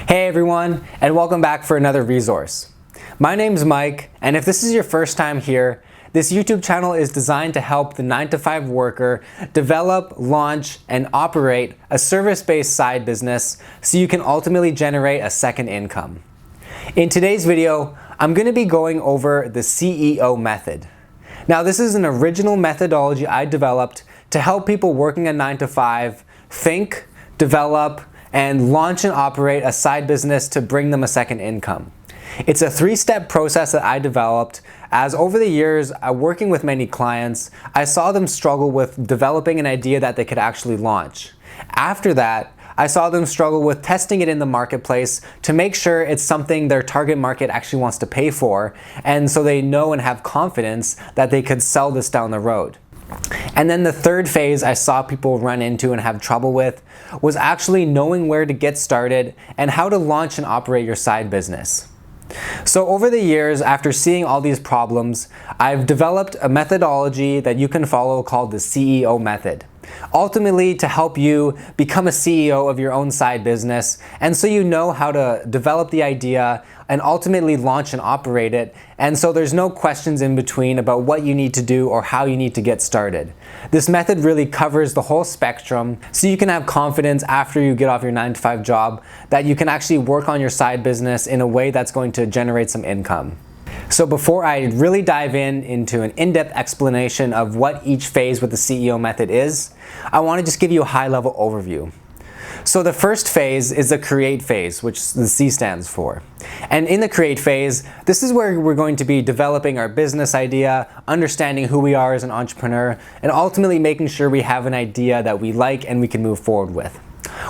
Hey everyone, and welcome back for another resource. My name's Mike, and if this is your first time here, this YouTube channel is designed to help the 9-to-5 worker develop, launch, and operate a service-based side business so you can ultimately generate a second income. In today's video, I'm going to be going over the CEO method. Now, this is an original methodology I developed to help people working a 9-to-5 think, develop, and launch and operate a side business to bring them a second income. It's a 3-step process that I developed as over the years, working with many clients, I saw them struggle with developing an idea that they could actually launch. After that, I saw them struggle with testing it in the marketplace to make sure it's something their target market actually wants to pay for, and so they know and have confidence that they could sell this down the road. And then the third phase I saw people run into and have trouble with was actually knowing where to get started and how to launch and operate your side business. So over the years, after seeing all these problems, I've developed a methodology that you can follow called the CEO method. Ultimately, to help you become a CEO of your own side business, and so you know how to develop the idea and ultimately launch and operate it, and so there's no questions in between about what you need to do or how you need to get started. This method really covers the whole spectrum, so you can have confidence after you get off your 9-to-5 job that you can actually work on your side business in a way that's going to generate some income. So before I really dive into an in-depth explanation of what each phase with the CEO method is, I want to just give you a high-level overview. So the first phase is the create phase, which the C stands for. And in the create phase, this is where we're going to be developing our business idea, understanding who we are as an entrepreneur, and ultimately making sure we have an idea that we like and we can move forward with.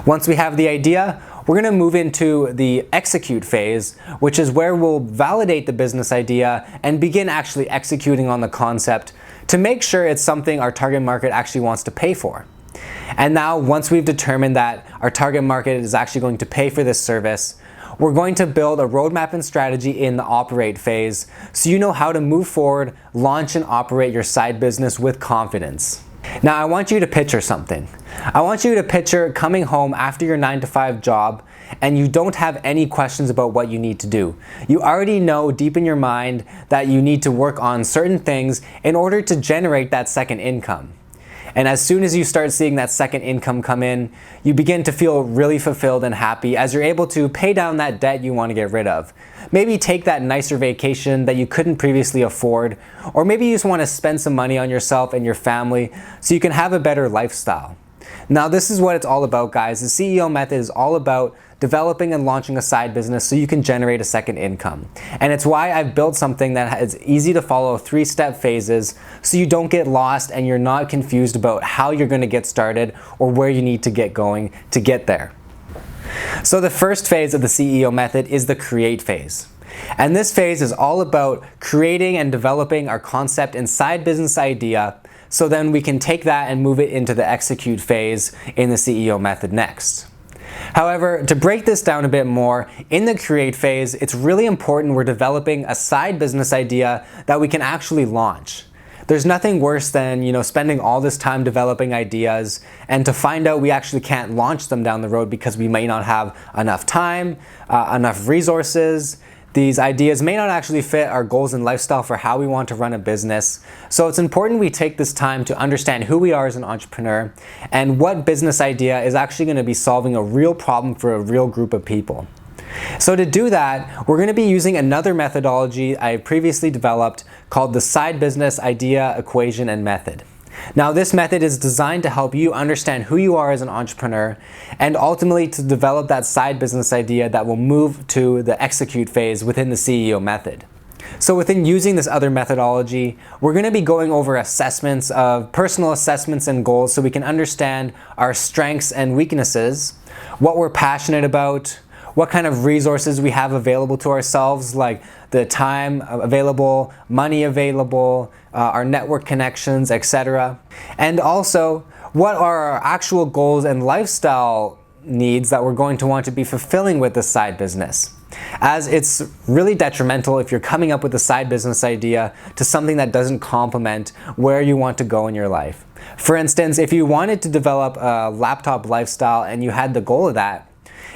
Once we have the idea, we're going to move into the execute phase, which is where we'll validate the business idea and begin actually executing on the concept to make sure it's something our target market actually wants to pay for. And now, once we've determined that our target market is actually going to pay for this service, we're going to build a roadmap and strategy in the operate phase so you know how to move forward, launch and operate your side business with confidence. Now, I want you to picture something. I want you to picture coming home after your 9-to-5 job and you don't have any questions about what you need to do. You already know deep in your mind that you need to work on certain things in order to generate that second income. And as soon as you start seeing that second income come in, you begin to feel really fulfilled and happy as you're able to pay down that debt you want to get rid of. Maybe take that nicer vacation that you couldn't previously afford, or maybe you just want to spend some money on yourself and your family so you can have a better lifestyle. Now, this is what it's all about, guys. The CEO method is all about developing and launching a side business so you can generate a second income. And it's why I've built something that is easy to follow 3-step phases so you don't get lost and you're not confused about how you're going to get started or where you need to get going to get there. So the first phase of the CEO method is the create phase. And this phase is all about creating and developing our concept and side business idea so then we can take that and move it into the execute phase in the CEO method next. However, to break this down a bit more, in the create phase, it's really important we're developing a side business idea that we can actually launch. There's nothing worse than, spending all this time developing ideas and to find out we actually can't launch them down the road because we may not have enough time, enough resources. These ideas may not actually fit our goals and lifestyle for how we want to run a business. So it's important we take this time to understand who we are as an entrepreneur and what business idea is actually going to be solving a real problem for a real group of people. So to do that, we're going to be using another methodology I previously developed called the side business idea, equation, and method. Now, this method is designed to help you understand who you are as an entrepreneur and ultimately to develop that side business idea that will move to the execute phase within the CEO method. So within using this other methodology, we're going to be going over assessments of personal assessments and goals so we can understand our strengths and weaknesses, what we're passionate about, what kind of resources we have available to ourselves, like the time available, money available, our network connections, etc. And also, what are our actual goals and lifestyle needs that we're going to want to be fulfilling with this side business. As it's really detrimental if you're coming up with a side business idea to something that doesn't complement where you want to go in your life. For instance, if you wanted to develop a laptop lifestyle and you had the goal of that,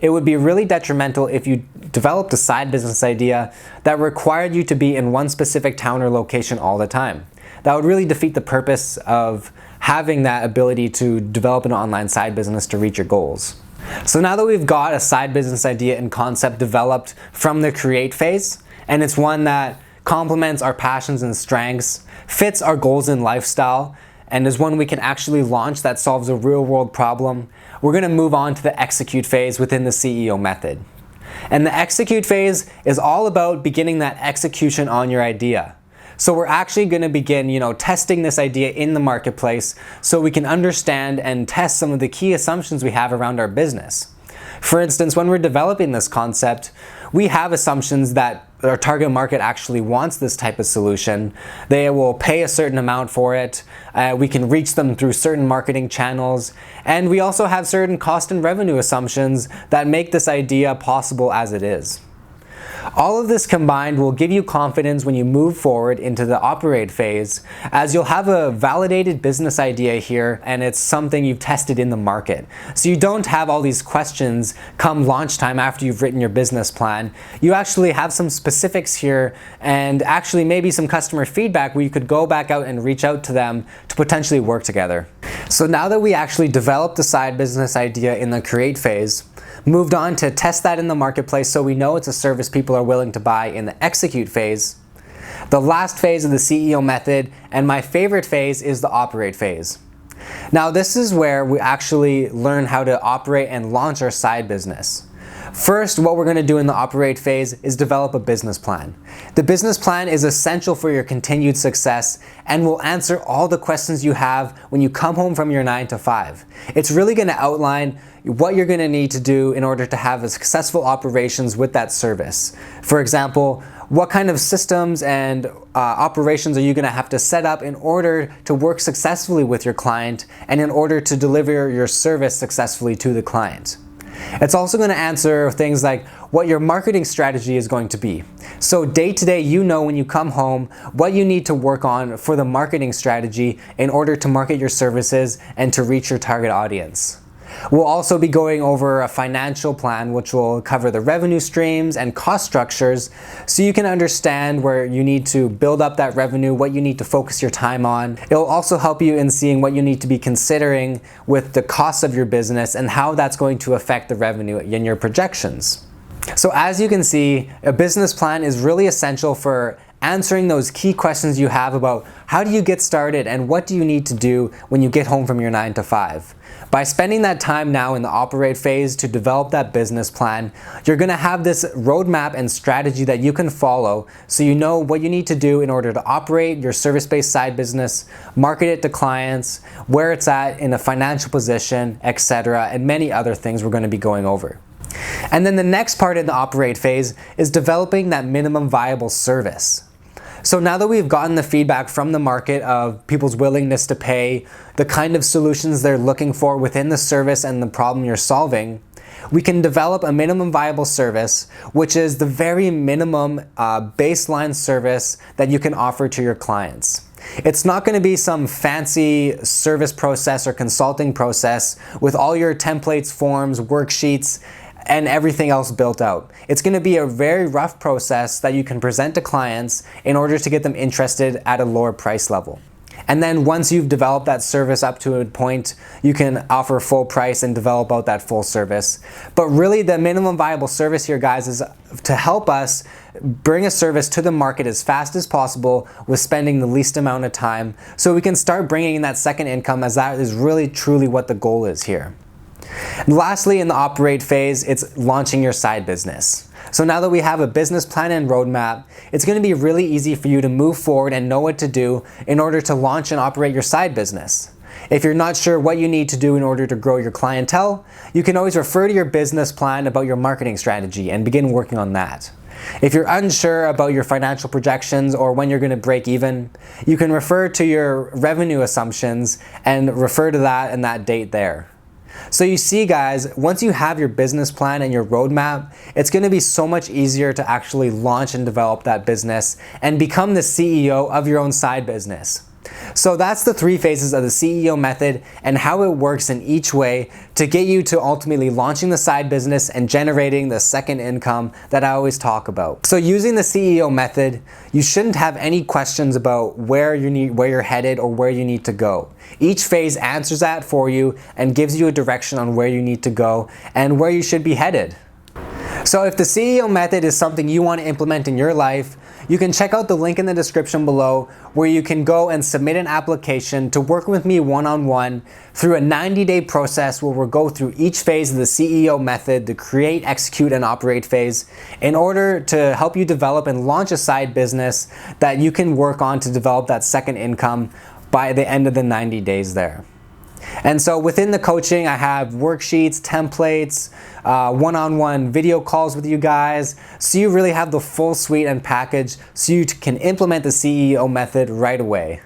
it would be really detrimental if you developed a side business idea that required you to be in one specific town or location all the time. That would really defeat the purpose of having that ability to develop an online side business to reach your goals. So now that we've got a side business idea and concept developed from the create phase, and it's one that complements our passions and strengths, fits our goals and lifestyle, and is one we can actually launch that solves a real-world problem, we're going to move on to the execute phase within the CEO method. And the execute phase is all about beginning that execution on your idea. So we're actually going to begin, testing this idea in the marketplace so we can understand and test some of the key assumptions we have around our business. For instance, when we're developing this concept, we have assumptions that our target market actually wants this type of solution. They will pay a certain amount for it. We can reach them through certain marketing channels. And we also have certain cost and revenue assumptions that make this idea possible as it is. All of this combined will give you confidence when you move forward into the operate phase, as you'll have a validated business idea here and it's something you've tested in the market. So you don't have all these questions come launch time after you've written your business plan. You actually have some specifics here and actually maybe some customer feedback where you could go back out and reach out to them to potentially work together. So now that we actually developed the side business idea in the create phase, moved on to test that in the marketplace so we know it's a service people are willing to buy in the execute phase, the last phase of the CEO method, and my favorite phase is the operate phase. Now this is where we actually learn how to operate and launch our side business. First, what we're going to do in the operate phase is develop a business plan. The business plan is essential for your continued success and will answer all the questions you have when you come home from your 9 to 5. It's really going to outline what you're going to need to do in order to have a successful operations with that service. For example, what kind of systems and operations are you going to have to set up in order to work successfully with your client and in order to deliver your service successfully to the client. It's also going to answer things like what your marketing strategy is going to be. So day to day, when you come home, what you need to work on for the marketing strategy in order to market your services and to reach your target audience. We'll also be going over a financial plan which will cover the revenue streams and cost structures so you can understand where you need to build up that revenue, what you need to focus your time on. It'll also help you in seeing what you need to be considering with the costs of your business and how that's going to affect the revenue in your projections. So as you can see, a business plan is really essential for answering those key questions you have about how do you get started and what do you need to do when you get home from your 9 to 5. By spending that time now in the operate phase to develop that business plan, you're going to have this roadmap and strategy that you can follow so you know what you need to do in order to operate your service-based side business, market it to clients, where it's at in a financial position, etc., and many other things we're going to be going over. And then the next part in the operate phase is developing that minimum viable service. So now that we've gotten the feedback from the market of people's willingness to pay, the kind of solutions they're looking for within the service and the problem you're solving, we can develop a minimum viable service, which is the very minimum baseline service that you can offer to your clients. It's not going to be some fancy service process or consulting process with all your templates, forms, worksheets, and everything else built out. It's going to be a very rough process that you can present to clients in order to get them interested at a lower price level. And then once you've developed that service up to a point, you can offer full price and develop out that full service. But really the minimum viable service here, guys, is to help us bring a service to the market as fast as possible with spending the least amount of time so we can start bringing in that second income, as that is really truly what the goal is here. And lastly, in the operate phase, it's launching your side business. So now that we have a business plan and roadmap, it's going to be really easy for you to move forward and know what to do in order to launch and operate your side business. If you're not sure what you need to do in order to grow your clientele, you can always refer to your business plan about your marketing strategy and begin working on that. If you're unsure about your financial projections or when you're going to break even, you can refer to your revenue assumptions and refer to that and that date there. So you see, guys, once you have your business plan and your roadmap, it's going to be so much easier to actually launch and develop that business and become the CEO of your own side business. So that's the 3 phases of the CEO method and how it works in each way to get you to ultimately launching the side business and generating the second income that I always talk about. So using the CEO method, you shouldn't have any questions about where you're headed or where you need to go. Each phase answers that for you and gives you a direction on where you need to go and where you should be headed. So if the CEO method is something you want to implement in your life, you can check out the link in the description below where you can go and submit an application to work with me one-on-one through a 90-day process where we'll go through each phase of the CEO method, the create, execute, and operate phase, in order to help you develop and launch a side business that you can work on to develop that second income by the end of the 90 days there. And so within the coaching, I have worksheets, templates, one-on-one video calls with you guys, so you really have the full suite and package so you can implement the CEO method right away.